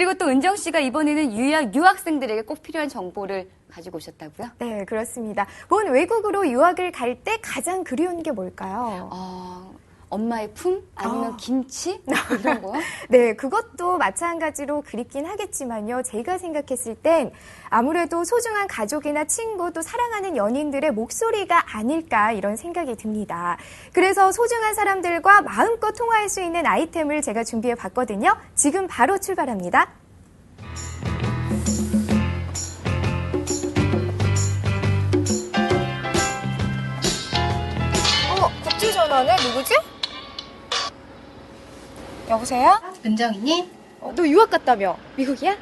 그리고 또 은정 씨가 이번에는 유학생들에게 꼭 필요한 정보를 가지고 오셨다고요? 네, 그렇습니다. 본 외국으로 유학을 갈 때 가장 그리운 게 뭘까요? 엄마의 품? 아니면 김치? 이런 거요? 네, 그것도 마찬가지로 그립긴 하겠지만요. 제가 생각했을 땐 아무래도 소중한 가족이나 친구 또 사랑하는 연인들의 목소리가 아닐까 이런 생각이 듭니다. 그래서 소중한 사람들과 마음껏 통화할 수 있는 아이템을 제가 준비해 봤거든요. 지금 바로 출발합니다. 국제전화네? 누구지? 여보세요? 은정이니? 너 유학 갔다며? 미국이야?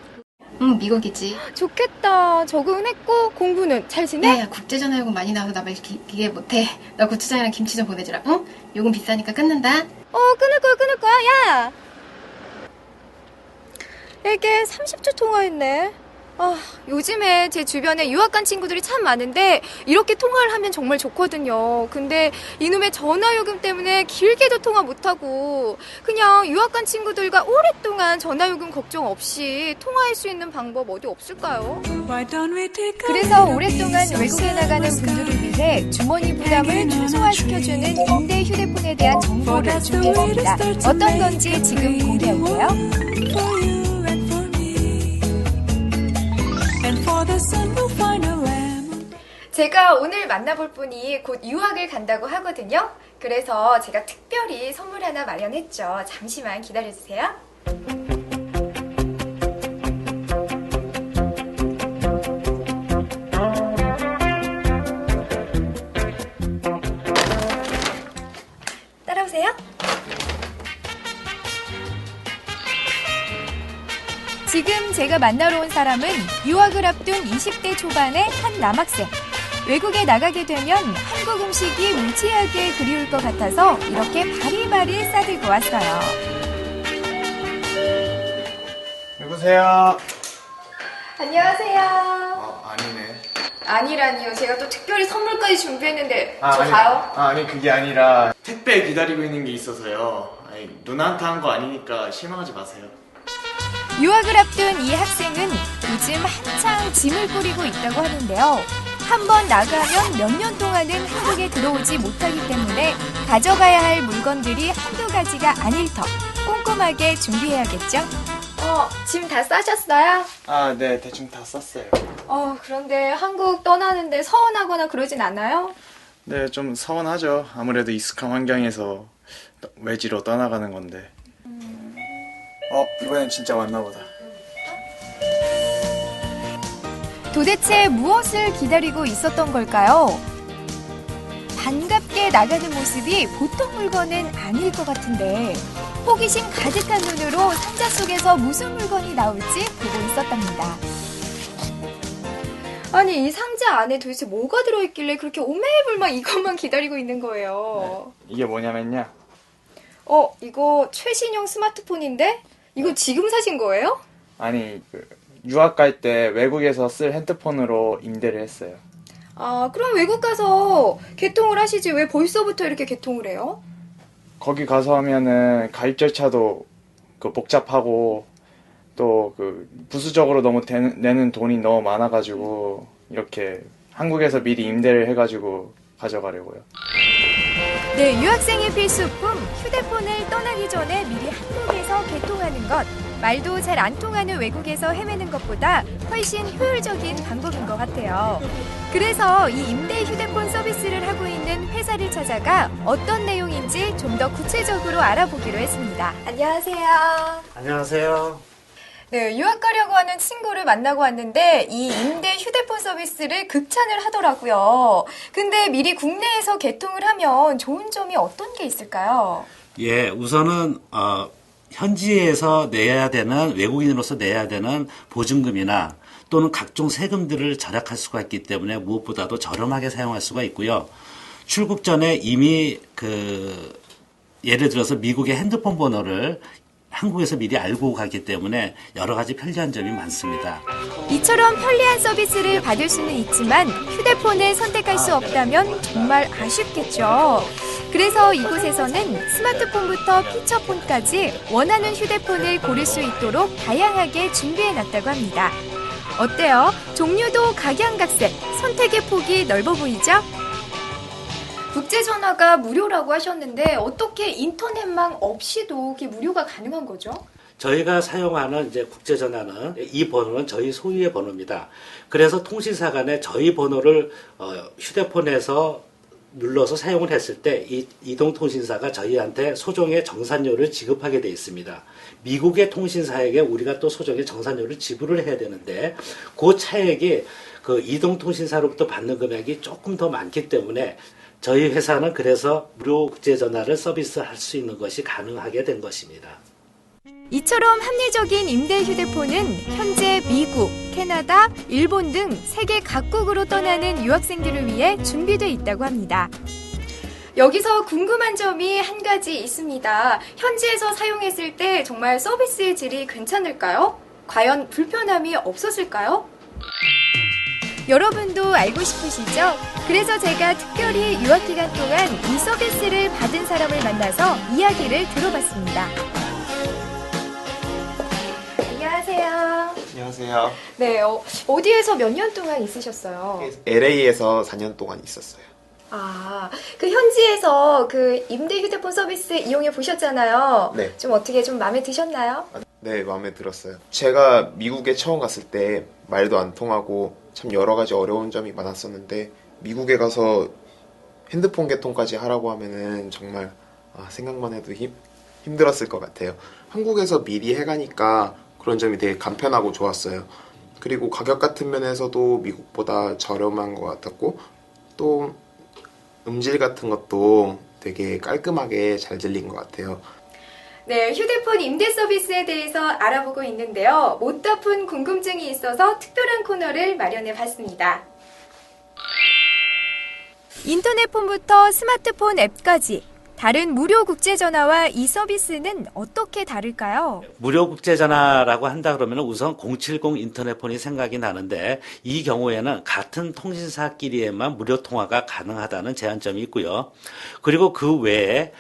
응, 미국이지. 좋겠다. 적응은 했고 공부는 잘 지내? 네, 국제전화요금 많이 나와서 나 말 기계 못해. 나 고추장이랑 김치 좀 보내주라, 응? 요금 비싸니까 끊는다. 끊을 거야. 야! 이게 30초 통화했네. 요즘에 제 주변에 유학 간 친구들이 참 많은데 이렇게 통화를 하면 정말 좋거든요. 근데 이놈의 전화요금 때문에 길게도 통화 못하고 그냥 유학 간 친구들과 오랫동안 전화요금 걱정 없이 통화할 수 있는 방법 어디 없을까요? 그래서 오랫동안 외국에 나가는 분들을 위해 주머니 부담을 최소화시켜주는 임대 휴대폰에 대한 정보를 준비했습니다. 어떤 건지 지금 공개할게요. 제가 오늘 만나볼 분이 곧 유학을 간다고 하거든요. 그래서 제가 특별히 선물 하나 마련했죠. 잠시만 기다려주세요. 따라오세요. 지금 제가 만나러 온 사람은 유학을 앞둔 20대 초반의 한 남학생. 외국에 나가게 되면 한국 음식이 무지하게 그리울 것 같아서 이렇게 바리바리 싸들고 왔어요. 여보세요? 안녕하세요. 아니네. 아니라니요. 제가 또 특별히 선물까지 준비했는데 저 아니, 가요? 아니 그게 아니라 택배 기다리고 있는 게 있어서요. 아니, 누나한테 한 거 아니니까 실망하지 마세요. 유학을 앞둔 이 학생은 요즘 한창 짐을 꾸리고 있다고 하는데요. 한번 나가면 몇 년 동안은 한국에 들어오지 못하기 때문에 가져가야 할 물건들이 한두 가지가 아닐 터 꼼꼼하게 준비해야겠죠? 짐 다 싸셨어요? 네, 대충 다 썼어요. 그런데 한국 떠나는데 서운하거나 그러진 않아요? 네, 좀 서운하죠. 아무래도 익숙한 환경에서 외지로 떠나가는 건데. 이번엔 진짜 왔나 보다. 도대체 무엇을 기다리고 있었던 걸까요? 반갑게 나가는 모습이 보통 물건은 아닐 것 같은데 호기심 가득한 눈으로 상자 속에서 무슨 물건이 나올지 보고 있었답니다. 아니 이 상자 안에 도대체 뭐가 들어있길래 그렇게 오매불망 이것만 기다리고 있는 거예요? 네, 이게 뭐냐면요. 이거 최신형 스마트폰인데? 이거 지금 사신 거예요? 아니, 유학 갈 때 외국에서 쓸 핸드폰으로 임대를 했어요. 그럼 외국 가서 개통을 하시지 왜 벌써부터 이렇게 개통을 해요? 거기 가서 하면은 가입 절차도 복잡하고 또 부수적으로 너무 내는 돈이 너무 많아가지고 이렇게 한국에서 미리 임대를 해가지고 가져가려고요. 네, 유학생의 필수품 휴대폰을 떠나기 전에 미리 한국에서 개통하는 것. 말도 잘 안 통하는 외국에서 헤매는 것보다 훨씬 효율적인 방법인 것 같아요. 그래서 이 임대 휴대폰 서비스를 하고 있는 회사를 찾아가 어떤 내용인지 좀 더 구체적으로 알아보기로 했습니다. 안녕하세요. 안녕하세요. 네, 유학 가려고 하는 친구를 만나고 왔는데 이 임대 휴대폰 서비스를 극찬을 하더라고요. 근데 미리 국내에서 개통을 하면 좋은 점이 어떤 게 있을까요? 예, 우선은 현지에서 내야 되는 외국인으로서 내야 되는 보증금이나 또는 각종 세금들을 절약할 수가 있기 때문에 무엇보다도 저렴하게 사용할 수가 있고요. 출국 전에 이미 예를 들어서 미국의 핸드폰 번호를 한국에서 미리 알고 가기 때문에 여러 가지 편리한 점이 많습니다. 이처럼 편리한 서비스를 받을 수는 있지만 휴대폰을 선택할 수 없다면 정말 아쉽겠죠. 그래서 이곳에서는 스마트폰부터 피처폰까지 원하는 휴대폰을 고를 수 있도록 다양하게 준비해놨다고 합니다. 어때요? 종류도 각양각색, 선택의 폭이 넓어 보이죠? 국제전화가 무료라고 하셨는데 어떻게 인터넷망 없이도 이게 무료가 가능한 거죠? 저희가 사용하는 이제 국제전화는 이 번호는 저희 소유의 번호입니다. 그래서 통신사 간에 저희 번호를 휴대폰에서 눌러서 사용을 했을 때 이 이동통신사가 저희한테 소정의 정산료를 지급하게 돼 있습니다. 미국의 통신사에게 우리가 또 소정의 정산료를 지불을 해야 되는데 그 차액이 그 이동통신사로부터 받는 금액이 조금 더 많기 때문에 저희 회사는 그래서 무료 국제전화를 서비스할 수 있는 것이 가능하게 된 것입니다. 이처럼 합리적인 임대 휴대폰은 현재 미국, 캐나다, 일본 등 세계 각국으로 떠나는 유학생들을 위해 준비되어 있다고 합니다. 여기서 궁금한 점이 한 가지 있습니다. 현지에서 사용했을 때 정말 서비스의 질이 괜찮을까요? 과연 불편함이 없었을까요? 여러분도 알고 싶으시죠? 그래서 제가 특별히 유학 기간 동안 이 서비스를 받은 사람을 만나서 이야기를 들어봤습니다. 안녕하세요. 안녕하세요. 네, 어디에서 몇 년 동안 있으셨어요? LA에서 4년 동안 있었어요. 아, 그 현지에서 그 임대 휴대폰 서비스 이용해 보셨잖아요. 네. 좀 어떻게 좀 마음에 드셨나요? 네, 마음에 들었어요. 제가 미국에 처음 갔을 때 말도 안 통하고 참 여러 가지 어려운 점이 많았었는데 미국에 가서 핸드폰 개통까지 하라고 하면은 정말 생각만 해도 힘들었을 것 같아요. 한국에서 미리 해가니까 그런 점이 되게 간편하고 좋았어요. 그리고 가격 같은 면에서도 미국보다 저렴한 것 같았고 또 음질 같은 것도 되게 깔끔하게 잘 들린 것 같아요. 네, 휴대폰 임대 서비스에 대해서 알아보고 있는데요. 못 푼 궁금증이 있어서 특별한 코너를 마련해 봤습니다. 인터넷폰부터 스마트폰 앱까지 다른 무료 국제전화와 이 서비스는 어떻게 다를까요? 무료 국제전화라고 한다 그러면 우선 070 인터넷폰이 생각이 나는데 이 경우에는 같은 통신사끼리에만 무료 통화가 가능하다는 제한점이 있고요. 그리고 그 외에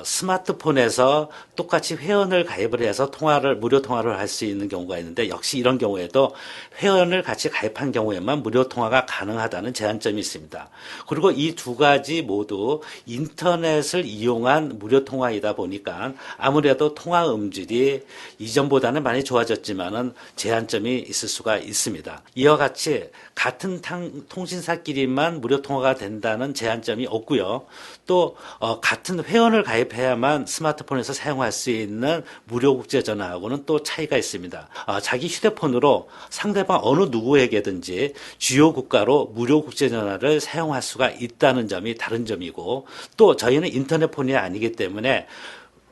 스마트폰에서 똑같이 회원을 가입을 해서 무료 통화를 할 수 있는 경우가 있는데 역시 이런 경우에도 회원을 같이 가입한 경우에만 무료 통화가 가능하다는 제한점이 있습니다. 그리고 이 두 가지 모두 인터넷을 이용한 무료 통화이다 보니까 아무래도 통화 음질이 이전보다는 많이 좋아졌지만은 제한점이 있을 수가 있습니다. 이와 같이 같은 통신사끼리만 무료 통화가 된다는 제한점이 없고요. 또 같은 회원을 가입해야만 스마트폰에서 사용할 수 있는 무료 국제전화하고는 또 차이가 있습니다. 자기 휴대폰으로 상대방 어느 누구에게든지 주요 국가로 무료 국제전화를 사용할 수가 있다는 점이 다른 점이고 또 저희는 인터넷폰이 아니기 때문에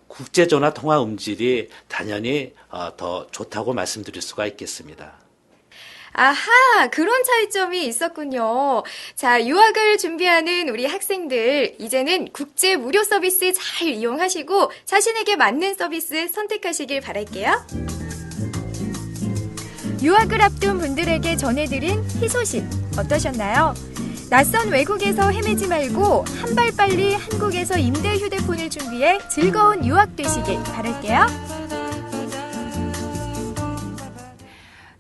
국제전화 통화 음질이 당연히 더 좋다고 말씀드릴 수가 있겠습니다. 아하, 그런 차이점이 있었군요. 자, 유학을 준비하는 우리 학생들, 이제는 국제 무료 서비스 잘 이용하시고 자신에게 맞는 서비스 선택하시길 바랄게요. 유학을 앞둔 분들에게 전해드린 희소식 어떠셨나요? 낯선 외국에서 헤매지 말고 한 발 빨리 한국에서 임대 휴대폰을 준비해 즐거운 유학 되시길 바랄게요.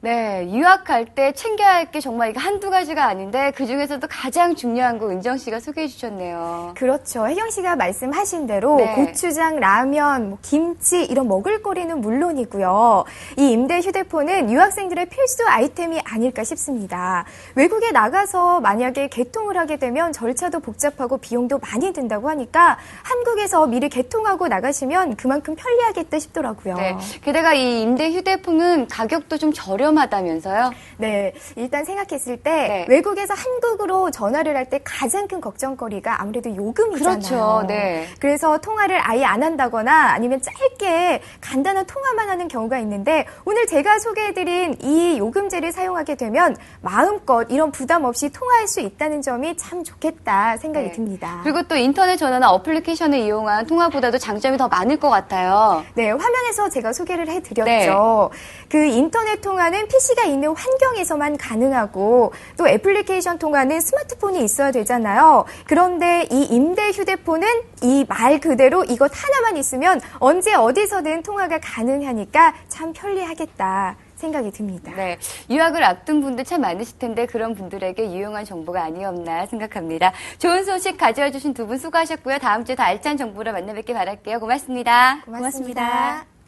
네, 유학할 때 챙겨야 할 게 정말 이게 한두 가지가 아닌데 그중에서도 가장 중요한 거 은정 씨가 소개해 주셨네요. 그렇죠. 혜경 씨가 말씀하신 대로 네. 고추장, 라면, 김치 이런 먹을거리는 물론이고요. 이 임대 휴대폰은 유학생들의 필수 아이템이 아닐까 싶습니다. 외국에 나가서 만약에 개통을 하게 되면 절차도 복잡하고 비용도 많이 든다고 하니까 한국에서 미리 개통하고 나가시면 그만큼 편리하겠다 싶더라고요. 네, 게다가 이 임대 휴대폰은 가격도 좀 저렴하다면서요? 네, 일단 생각했을 때 네. 외국에서 한국으로 전화를 할 때 가장 큰 걱정거리가 아무래도 요금이잖아요. 그렇죠, 네. 그래서 통화를 아예 안 한다거나 아니면 짧게 간단한 통화만 하는 경우가 있는데 오늘 제가 소개해드린 이 요금제를 사용하게 되면 마음껏 이런 부담 없이 통화할 수 있다는 점이 참 좋겠다 생각이 네. 듭니다. 그리고 또 인터넷 전화나 어플리케이션을 이용한 통화보다도 장점이 더 많을 것 같아요. 네, 화면에서 제가 소개를 해드렸죠. 그 인터넷 통화는 통화는 PC가 있는 환경에서만 가능하고 또 애플리케이션 통화는 스마트폰이 있어야 되잖아요. 그런데 이 임대 휴대폰은 이 말 그대로 이것 하나만 있으면 언제 어디서든 통화가 가능하니까 참 편리하겠다 생각이 듭니다. 네, 유학을 앞둔 분들 참 많으실 텐데 그런 분들에게 유용한 정보가 아니었나 생각합니다. 좋은 소식 가져와 주신 두 분 수고하셨고요. 다음 주에 더 알찬 정보로 만나 뵙길 바랄게요. 고맙습니다. 고맙습니다.